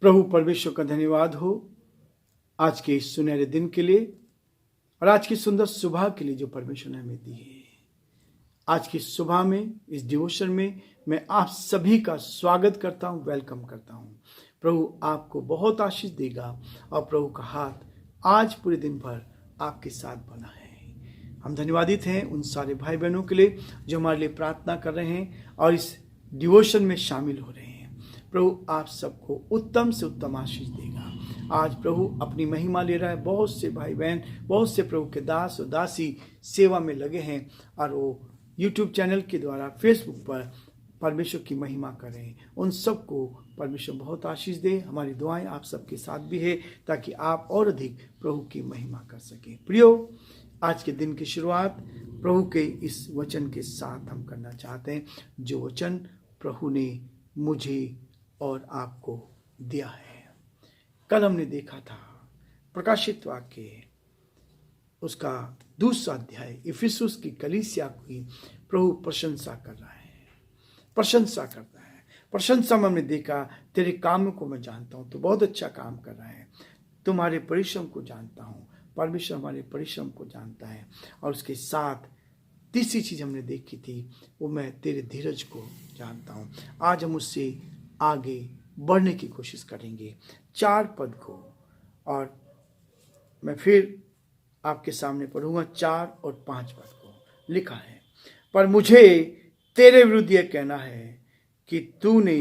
प्रभु परमेश्वर का धन्यवाद हो आज के इस सुनहरे दिन के लिए और आज की सुंदर सुबह के लिए जो परमेश्वर ने हमें दी है। आज की सुबह में इस डिवोशन में मैं आप सभी का स्वागत करता हूं, वेलकम करता हूं। प्रभु आपको बहुत आशीष देगा और प्रभु का हाथ आज पूरे दिन भर आपके साथ बना है। हम धन्यवादित हैं उन सारे भाई बहनों के लिए जो हमारे लिए प्रार्थना कर रहे हैं और इस डिवोशन में शामिल हो रहे हैं। प्रभु आप सबको उत्तम से उत्तम आशीष देगा। आज प्रभु अपनी महिमा ले रहा है। बहुत से भाई बहन, बहुत से प्रभु के दास और दासी सेवा में लगे हैं और वो यूट्यूब चैनल के द्वारा फेसबुक पर परमेश्वर की महिमा करें। उन सबको परमेश्वर बहुत आशीष दे। हमारी दुआएं आप सबके साथ भी है ताकि आप और अधिक प्रभु की महिमा कर सकें। प्रियो, आज के दिन की शुरुआत प्रभु के इस वचन के साथ हम करना चाहते हैं जो वचन प्रभु ने मुझे और आपको दिया है। कल हमने देखा था प्रकाशित वाक्य उसका दूसरा अध्याय इफिसुस की कलीसिया की प्रभु प्रशंसा कर रहा है, प्रशंसा करता है। प्रशंसा में हमने देखा तेरे कामों को मैं जानता हूं, तो बहुत अच्छा काम कर रहा है। तुम्हारे परिश्रम को जानता हूं, परमेश्वर हमारे परिश्रम को जानता है। और उसके साथ तीसरी चीज हमने देखी थी वो मैं तेरे धीरज को जानता हूं। आज हम उससे आगे बढ़ने की कोशिश करेंगे 4 पद को, और मैं फिर आपके सामने पढ़ूंगा 4 और 5 पद को। लिखा है, पर मुझे तेरे विरुद्ध यह कहना है कि तूने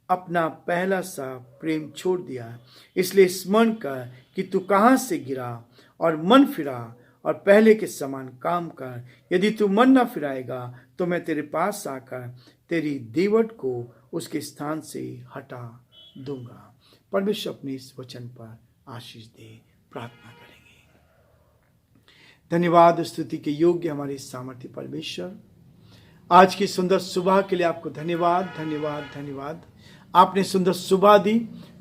अपना पहला सा प्रेम छोड़ दिया। इसलिए स्मरण कर कि तू कहाँ से गिरा और मन फिरा और पहले के समान काम कर। यदि तू मन न फिराएगा तो मैं तेरे पास आकर तेरी दीवट को उसके स्थान से हटा दूंगा। परमेश्वर अपने इस वचन पर आशीष दे। प्रार्थना करेंगे। धन्यवाद स्तुति के योग्य हमारे सामर्थ्य परमेश्वर, आज की सुंदर सुबह के लिए आपको धन्यवाद धन्यवाद धन्यवाद। आपने सुंदर सुबह दी,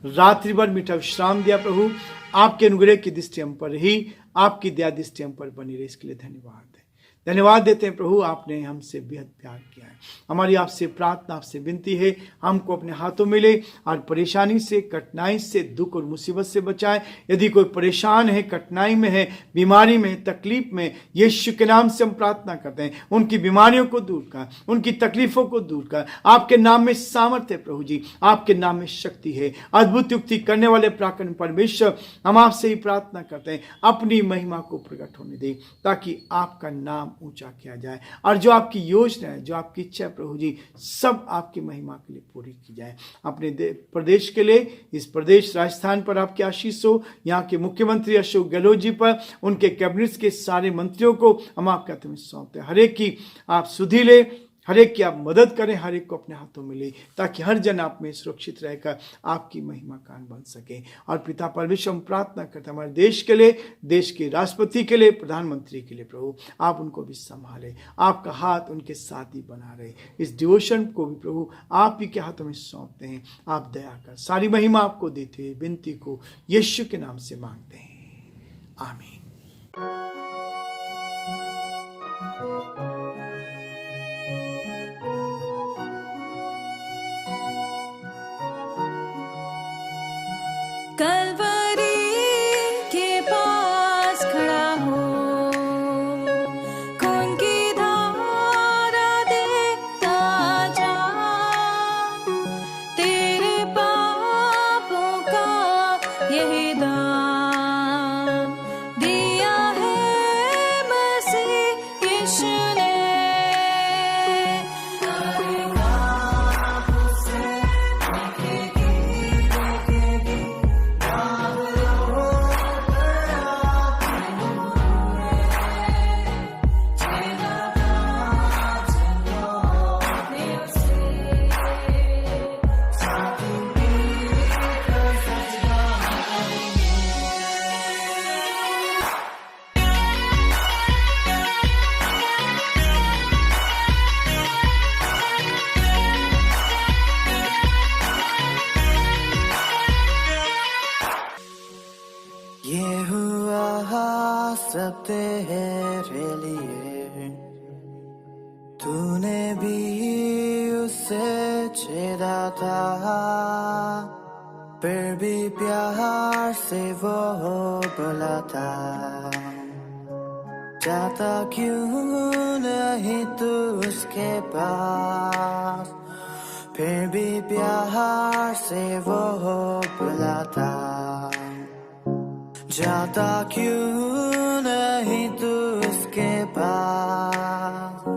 रात्रि भर मीठा विश्राम दिया। प्रभु आपके अनुग्रह की दृष्टि हम पर रही, आपकी दया दृष्टि हम पर बनी रही, इसके लिए धन्यवाद है। धन्यवाद देते हैं प्रभु, आपने हमसे बेहद प्यार किया है। हमारी आपसे प्रार्थना, आपसे विनती है, हमको अपने हाथों में ले और परेशानी से, कठिनाई से, दुख और मुसीबत से बचाएं। यदि कोई परेशान है, कठिनाई में है, बीमारी में है, तकलीफ में, यीशु के नाम से हम प्रार्थना करते हैं उनकी बीमारियों को दूर कर, उनकी तकलीफों को दूर कर। आपके नाम में सामर्थ्य है प्रभु जी, आपके नाम में शक्ति है। अद्भुत युक्ति करने वाले पराक्रम परमेश्वर, हम आपसे ही प्रार्थना करते हैं अपनी महिमा को प्रकट होने दें ताकि आपका नाम ऊंचा किया जाए और जो आपकी योजना है, जो आपकी इच्छा है प्रभु जी, सब आपकी महिमा के लिए पूरी की जाए। अपने प्रदेश के लिए, इस प्रदेश राजस्थान पर आपकी आशीष हो। यहाँ के मुख्यमंत्री अशोक गहलोत जी पर, उनके कैबिनेट के सारे मंत्रियों को हम आपके हाथ में सौंपते हैं। हर एक की आप सुधि ले, हर एक की आप मदद करें, हर एक को अपने हाथों में ले ताकि हर जन आप में सुरक्षित रहकर आपकी महिमा कान बन सके। और पिता परमेश्वर हम प्रार्थना करते हैं हमारे देश के लिए, देश के राष्ट्रपति के लिए, प्रधानमंत्री के लिए प्रभु आप उनको भी संभाले, आपका हाथ उनके साथ ही बना रहे। इस डिवोशन को भी प्रभु आप ही के हाथों में सौंपते हैं। आप दया कर सारी महिमा आपको देते हुए विनती को यीशु के नाम से मांगते हैं, आमीन। कलवरी के पास खड़ा हो, खून की धारा देखता जा, तेरे पापों का यही दाम दिया है मसीह यीशु ने। ये हुआ सब तेरे लिए, तूने भी उसे छेड़ा था। फिर भी प्यार से वो बुलाता, जाता क्यों नहीं तू उसके पास, फिर भी प्यार से वो बुलाता, जाता क्यों नहीं तू उसके पास।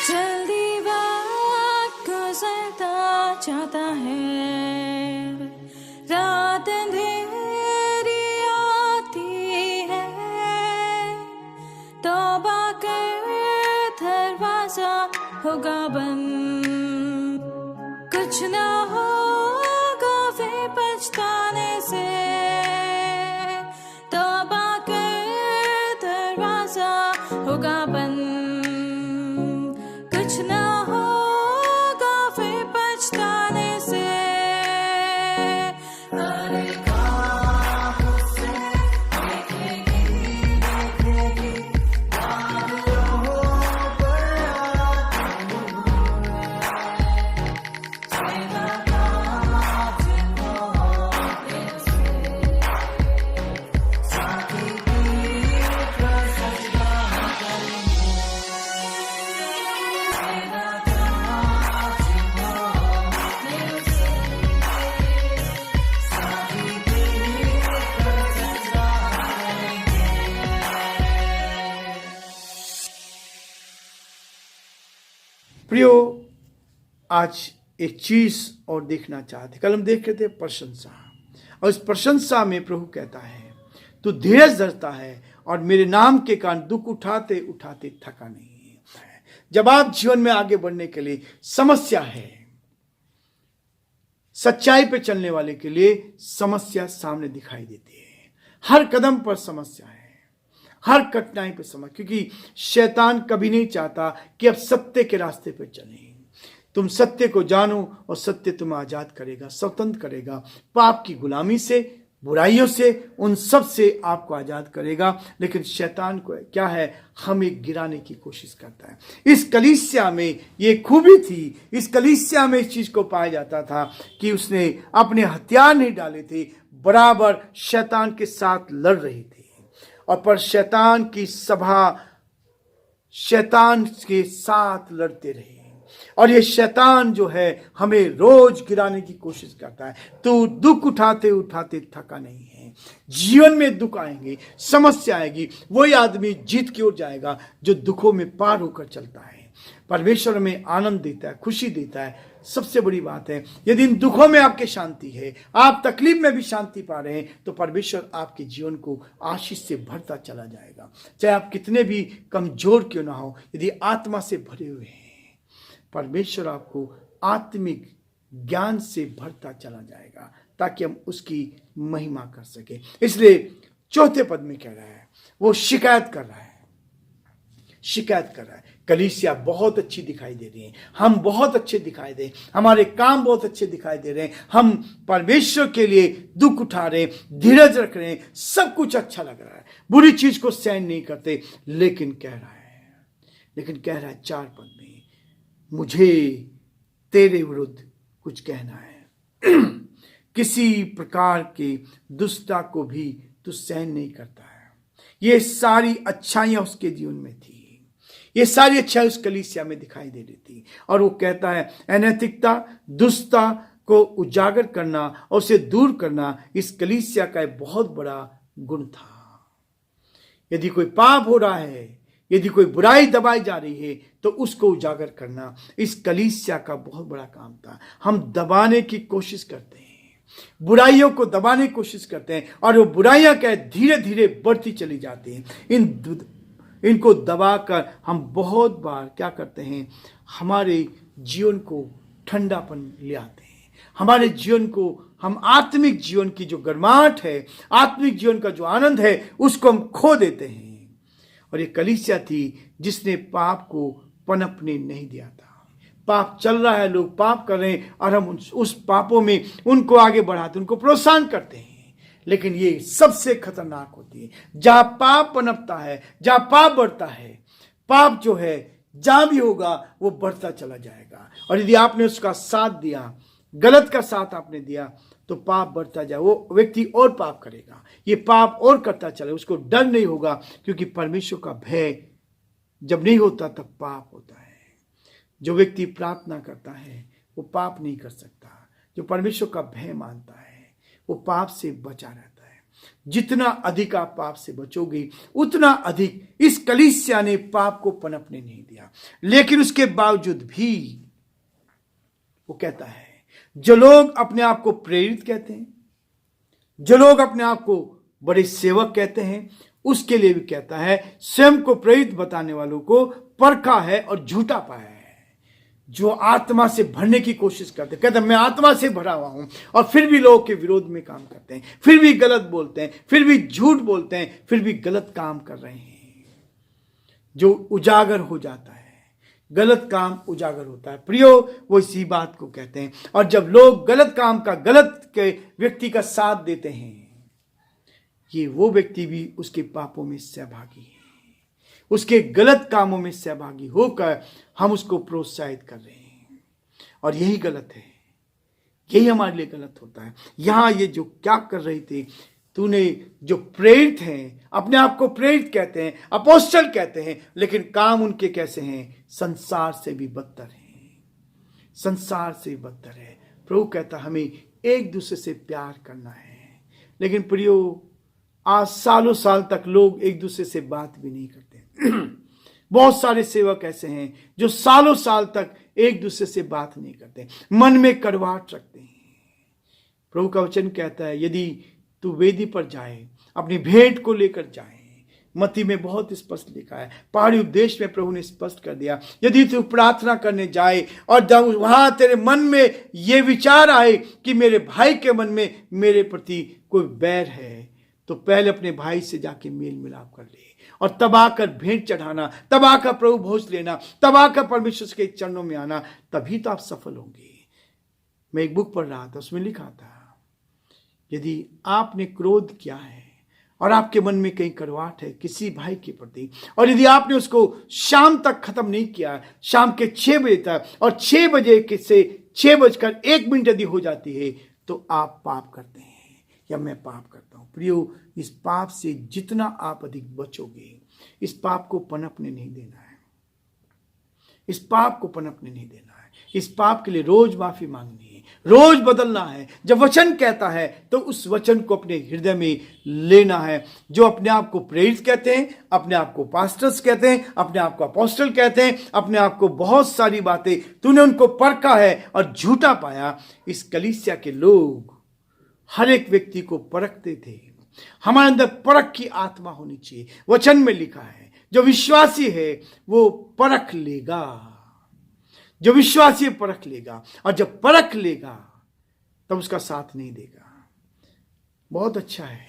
जल्दी वक्त गुजरता जाता है, रात अंधेरी आती है, तौबा कर दरवाजा होगा बंद, कुछ ना होगा फिर पछताने से, तौबा कर दरवाजा होगा बंद, कुछ ना होगा फिर पछताने से। प्रियो, आज एक चीज और देखना चाहते। कल हम देख रहे थे प्रशंसा, और इस प्रशंसा में प्रभु कहता है तू धीरज धरता है और मेरे नाम के कारण दुख उठाते उठाते थका नहीं है। जब आप जीवन में आगे बढ़ने के लिए समस्या है, सच्चाई पे चलने वाले के लिए समस्या सामने दिखाई देती है, हर कदम पर समस्या है, हर कठिनाई पे समस्या, क्योंकि शैतान कभी नहीं चाहता कि अब सत्य के रास्ते पे चलें। तुम सत्य को जानो और सत्य तुम्हें आजाद करेगा, स्वतंत्र करेगा, पाप की गुलामी से, बुराइयों से, उन सब से आपको आजाद करेगा। लेकिन शैतान को क्या है, हमें गिराने की कोशिश करता है। इस कलीसिया में ये खूबी थी, इस कलीसिया में इस चीज को पाया जाता था कि उसने अपने हथियार नहीं डाले थे, बराबर शैतान के साथ लड़ रही थी, और पर शैतान की सभा शैतान के साथ लड़ते रहे। और ये शैतान जो है हमें रोज गिराने की कोशिश करता है। तो दुख उठाते उठाते थका नहीं है। जीवन में दुख आएंगे, समस्या आएगी, वही आदमी जीत की ओर जाएगा जो दुखों में पार होकर चलता है। परमेश्वर में आनंद देता है, खुशी देता है। सबसे बड़ी बात है, यदि इन दुखों में आपके शांति है, आप तकलीफ में भी शांति पा रहे हैं, तो परमेश्वर आपके जीवन को आशीष से भरता चला जाएगा। चाहे आप कितने भी कमजोर क्यों ना हो, यदि आत्मा से भरे हुए हैं, परमेश्वर आपको आत्मिक ज्ञान से भरता चला जाएगा, ताकि हम उसकी महिमा कर सके। इसलिए चौथे पद में कह रहा है, वो शिकायत कर रहा है, शिकायत कर रहा है। कलीसिया बहुत अच्छी दिखाई दे रही है, हम बहुत अच्छे दिखाई दे, हमारे काम बहुत अच्छे दिखाई दे रहे हैं, हम परमेश्वर के लिए दुख उठा रहे हैं, धीरज रख रहे हैं, सब कुछ अच्छा लग रहा है, बुरी चीज को सहन नहीं करते। लेकिन कह रहा है 4 पद में, मुझे तेरे विरुद्ध कुछ कहना है। किसी प्रकार की दुष्टता को भी तू सहन नहीं करता है। ये सारी अच्छाइयां उसके जीवन में थी, ये सारी अच्छाई उस कलीसिया में दिखाई दे रही थी। और वो कहता है अनैतिकता, दुष्टता को उजागर करना और उसे दूर करना इस कलीसिया का एक बहुत बड़ा गुण था। यदि कोई पाप हो रहा है यदि कोई बुराई दबाई जा रही है तो उसको उजागर करना इस कलीसिया का बहुत बड़ा काम था। हम दबाने की कोशिश करते हैं, बुराइयों को दबाने की कोशिश करते हैं, और वो बुराइयां क्या धीरे धीरे बढ़ती चली जाती हैं। इनको दबाकर हम बहुत बार क्या करते हैं, हमारे जीवन को ठंडापन ले आते हैं। हमारे जीवन को, हम आत्मिक जीवन की जो गर्माहट है, आत्मिक जीवन का जो आनंद है, उसको हम खो देते हैं। और ये कलीसिया थी जिसने पाप को पनपने नहीं दिया था। पाप चल रहा है, लोग पाप कर रहे हैं, और हम उस पापों में उनको आगे बढ़ाते, उनको प्रोत्साहन करते हैं। लेकिन ये सबसे खतरनाक होती है जहां पाप पनपता है, जहां पाप बढ़ता है। पाप जो है जहां भी होगा वो बढ़ता चला जाएगा, और यदि आपने उसका साथ दिया, गलत का साथ आपने दिया, तो पाप बढ़ता जाए, वो व्यक्ति और पाप करेगा, ये पाप और करता चले, उसको डर नहीं होगा, क्योंकि परमेश्वर का भय जब नहीं होता तब पाप होता है। जो व्यक्ति प्रार्थना करता है वो पाप नहीं कर सकता, जो परमेश्वर का भय मानता है वो पाप से बचा रहता है। जितना अधिक आप पाप से बचोगे उतना अधिक इस कलीसिया ने पाप को पनपने नहीं दिया। लेकिन उसके बावजूद भी वो कहता है, जो लोग अपने आप को प्रेरित कहते हैं, जो लोग अपने आप को बड़े सेवक कहते हैं, उसके लिए भी कहता है, स्वयं को प्रेरित बताने वालों को परखा है और झूठा पाया है। जो आत्मा से भरने की कोशिश करते, कहते हैं मैं आत्मा से भरा हुआ हूं, और फिर भी लोगों के विरोध में काम करते हैं, फिर भी गलत बोलते हैं, फिर भी झूठ बोलते हैं, फिर भी गलत काम कर रहे हैं। जो उजागर हो जाता है, गलत काम उजागर होता है। प्रियो, वो इसी बात को कहते हैं। और जब लोग गलत काम का, गलत के व्यक्ति का साथ देते हैं, ये वो व्यक्ति भी उसके पापों में सहभागी है, उसके गलत कामों में सहभागी होकर हम उसको प्रोत्साहित कर रहे हैं, और यही गलत है, यही हमारे लिए गलत होता है। यहां ये जो क्या कर रहे थे, तूने जो प्रेरित हैं, अपने आप को प्रेरित कहते हैं, अपोस्टल कहते हैं, लेकिन काम उनके कैसे हैं, संसार से भी बदतर हैं, संसार से भी बदतर है। प्रभु कहता हमें एक दूसरे से प्यार करना है। लेकिन प्रियो, आज सालों साल तक लोग एक दूसरे से बात भी नहीं करते। बहुत सारे सेवक ऐसे हैं जो सालों साल तक एक दूसरे से बात नहीं करते, मन में कड़वाहट रखते हैं। प्रभु का वचन कहता है, यदि तू वेदी पर जाए, अपनी भेंट को लेकर जाए, मत्ती में बहुत स्पष्ट लिखा है, पहाड़ी उपदेश में प्रभु ने स्पष्ट कर दिया, यदि तू प्रार्थना करने जाए और जब वहां तेरे मन में ये विचार आए कि मेरे भाई के मन में मेरे प्रति कोई बैर है, तो पहले अपने भाई से जाके मेल मिलाप कर ले, और तब आकर भेंट चढ़ाना, तब आकर प्रभु भोज लेना, तब आकर परमेश्वर के चरणों में आना, तभी तो आप सफल होंगे। मैं एक बुक पढ़ रहा था, उसमें लिखा था, यदि आपने क्रोध किया है और आपके मन में कहीं कड़वाहट है किसी भाई के प्रति, और यदि आपने उसको शाम तक खत्म नहीं किया, शाम के 6 बजे तक, और 6 बजे के से 6:01 यदि हो जाती है, तो आप पाप करते हैं, या मैं पाप करता हूं। प्रियो, इस पाप से जितना आप अधिक बचोगे, इस पाप को पनपने नहीं देना है, इस पाप को पनपने नहीं देना है। इस पाप के लिए रोज माफी मांगनी है, रोज बदलना है। जब वचन कहता है तो उस वचन को अपने हृदय में लेना है। जो अपने आप को प्रेरित कहते हैं, अपने आप को पास्टर्स कहते हैं, अपने आप को अपोस्टल कहते हैं, अपने आप को बहुत सारी बातें, तूने उनको परखा है और झूठा पाया। इस कलीसिया के लोग हर एक व्यक्ति को परखते थे। हमारे अंदर परख की आत्मा होनी चाहिए। वचन में लिखा है, जो विश्वासी है वो परख लेगा, जो विश्वासी परख लेगा, और जब परख लेगा तब उसका साथ नहीं देगा। बहुत अच्छा है,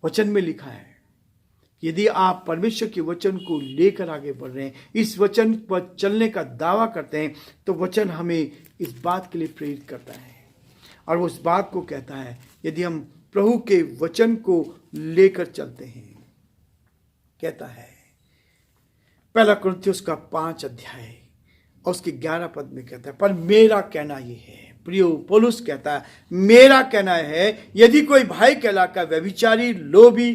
वचन में लिखा है, यदि आप परमेश्वर के वचन को लेकर आगे बढ़ रहे हैं, इस वचन पर चलने का दावा करते हैं, तो वचन हमें इस बात के लिए प्रेरित करता है, और वो इस बात को कहता है, यदि हम प्रभु के वचन को लेकर चलते हैं। कहता है 1 कुरिन्थियों का 5 अध्याय और उसके 11 पद में कहता है, पर मेरा कहना यह है, प्रियो पौलुस कहता है, मेरा कहना है, यदि कोई भाई कहलाकर व्यभिचारी, लोभी,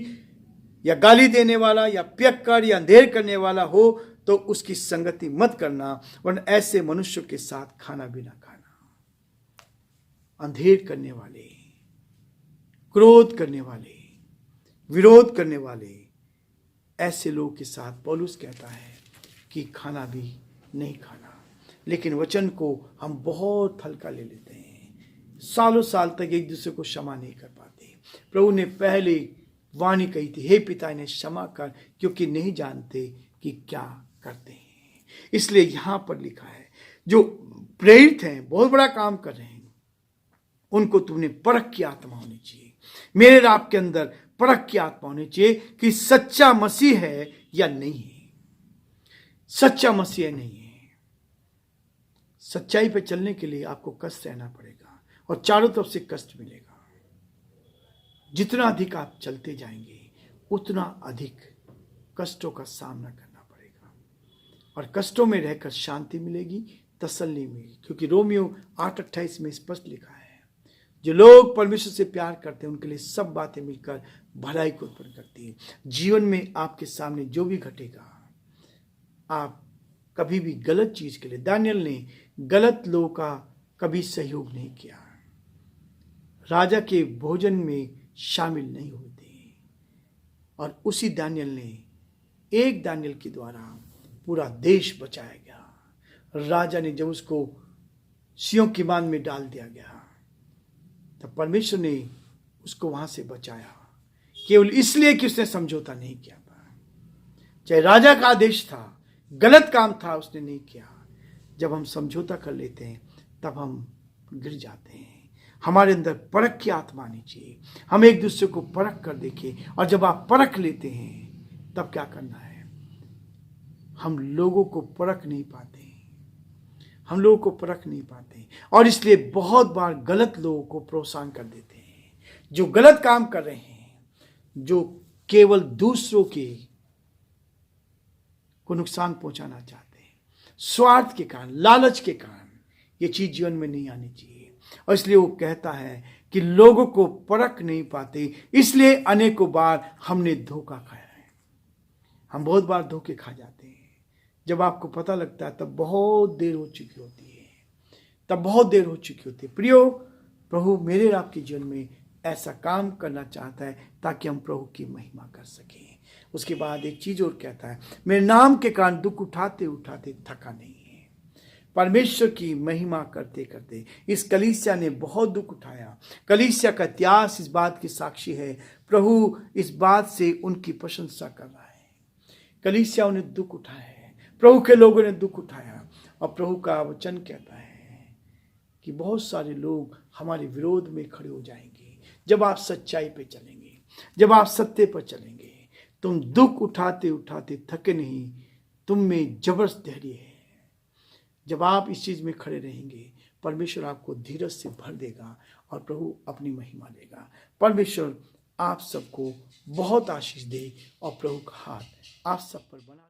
या गाली देने वाला, या पियक्कड़, या अंधेर करने वाला हो, तो उसकी संगति मत करना, वरना ऐसे मनुष्यों के साथ खाना भी ना खाना। अंधेर करने वाले, क्रोध करने वाले, विरोध करने वाले, ऐसे लोगों के साथ पौलुस कहता है कि खाना भी नहीं खाना, लेकिन वचन को हम बहुत हल्का ले लेते हैं। सालों साल तक एक दूसरे को क्षमा नहीं कर पाते। प्रभु ने पहले वाणी कही थी, हे पिता इन्हें क्षमा कर क्योंकि नहीं जानते कि क्या करते हैं। इसलिए यहां पर लिखा है जो प्रेरित हैं, बहुत बड़ा काम कर रहे हैं, उनको तुमने परख की आत्मा होनी चाहिए। मेरे और आपके अंदर परख की आत्मा होनी चाहिए कि सच्चा मसीह है या नहीं है, सच्चा मसीह नहीं है। सच्चाई पे चलने के लिए आपको कष्ट सहना पड़ेगा और चारों तरफ से कष्ट मिलेगा। जितना अधिक आप चलते जाएंगे उतना अधिक कष्टों का सामना करना पड़ेगा और कष्टों में रहकर शांति मिलेगी, तसल्ली मिलेगी। क्योंकि रोमियो 8:28 में स्पष्ट लिखा है, जो लोग परमेश्वर से प्यार करते हैं उनके लिए सब बातें मिलकर भलाई को उत्पन्न करती है। जीवन में आपके सामने जो भी घटेगा, आप कभी भी गलत चीज के लिए, दानियल ने गलत लोगों का कभी सहयोग नहीं किया, राजा के भोजन में शामिल नहीं होते। और उसी दानियल ने, एक दानियल के द्वारा पूरा देश बचाया गया। राजा ने जब उसको सियों की मान में डाल दिया गया तब परमेश्वर ने उसको वहां से बचाया, केवल इसलिए कि उसने समझौता नहीं किया था। चाहे राजा का आदेश था, गलत काम था, उसने नहीं किया। जब हम समझौता कर लेते हैं तब हम गिर जाते हैं। हमारे अंदर परख की आत्मा आनी चाहिए। हम एक दूसरे को परख कर देखें, और जब आप परख लेते हैं तब क्या करना है? हम लोगों को परख नहीं पाते, हम लोगों को परख नहीं पाते, और इसलिए बहुत बार गलत लोगों को प्रोत्साहन कर देते हैं, जो गलत काम कर रहे हैं, जो केवल दूसरों को नुकसान पहुंचाना चाहते हैं, स्वार्थ के कारण, लालच के कारण। ये चीज जीवन में नहीं आनी चाहिए। और इसलिए वो कहता है कि लोगों को परख नहीं पाते, इसलिए अनेकों बार हमने धोखा खाया है। हम बहुत बार धोखे खा जाते हैं। जब आपको पता लगता है तब बहुत देर हो चुकी होती है, तब बहुत देर हो चुकी होती है। प्रियो, प्रभु मेरे और आपके जीवन में ऐसा काम करना चाहता है ताकि हम प्रभु की महिमा कर सकें। उसके बाद एक चीज और कहता है, मेरे नाम के कारण दुख उठाते उठाते थका नहीं है। परमेश्वर की महिमा करते करते इस कलीसिया ने बहुत दुख उठाया। कलीसिया का इतिहास इस बात की साक्षी है। प्रभु इस बात से उनकी प्रशंसा कर रहा है। कलीसिया ने दुख उठाया है, प्रभु के लोगों ने दुख उठाया, और प्रभु का वचन कहता है कि बहुत सारे लोग हमारे विरोध में खड़े हो जाएंगे। जब आप सच्चाई पे चलेंगे, जब आप सत्य पर चलेंगे, तुम दुख उठाते उठाते थके नहीं, तुम में जबरदस्त धैर्य है। जब आप इस चीज में खड़े रहेंगे, परमेश्वर आपको धीरज से भर देगा और प्रभु अपनी महिमा देगा। परमेश्वर आप सबको बहुत आशीष दे और प्रभु का हाथ आप सब पर बना